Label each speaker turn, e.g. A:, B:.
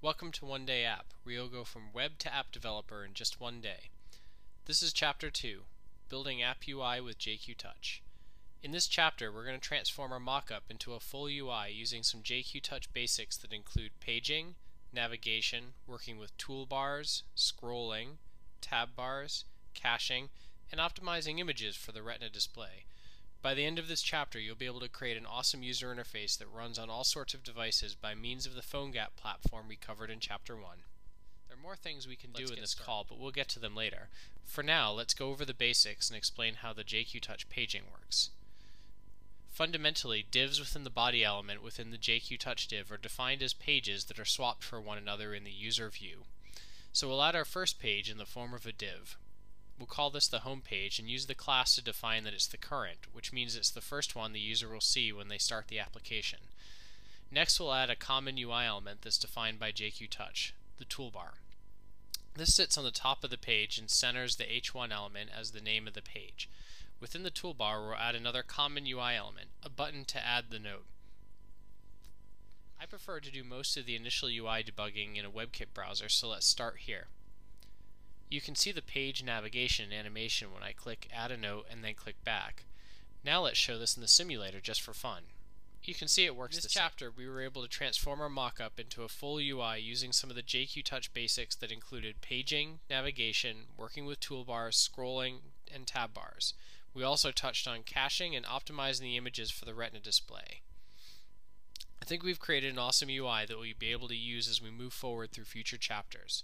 A: Welcome to OneDayApp, where you'll go from web to app developer in just one day. This is Chapter 2, Building App UI with jQtouch. In this chapter, we're going to transform our mockup into a full UI using some jQtouch basics that include paging, navigation, working with toolbars, scrolling, tab bars, caching, and optimizing images for the retina display. By the end of this chapter, you'll be able to create an awesome user interface that runs on all sorts of devices by means of the Phonegap platform we covered in Chapter 1. There are more things we can do in this call, but we'll get to them later. For now, let's go over the basics and explain how the jQtouch paging works. Fundamentally, divs within the body element within the jQtouch div are defined as pages that are swapped for one another in the user view. So we'll add our first page in the form of a div. We'll call this the home page and use the class to define that it's the current, which means it's the first one the user will see when they start the application. Next, we'll add a common UI element that's defined by jQtouch, the toolbar. This sits on the top of the page and centers the H1 element as the name of the page. Within the toolbar, we'll add another common UI element, a button to add the note. I prefer to do most of the initial UI debugging in a WebKit browser, so let's start here. You can see the page navigation animation when I click Add a Note and then click back. Now let's show this in the simulator just for fun. You can see it works. In this chapter, we were able to transform our mockup into a full UI using some of the jQtouch basics that included paging, navigation, working with toolbars, scrolling, and tab bars. We also touched on caching and optimizing the images for the retina display. I think we've created an awesome UI that we'll be able to use as we move forward through future chapters.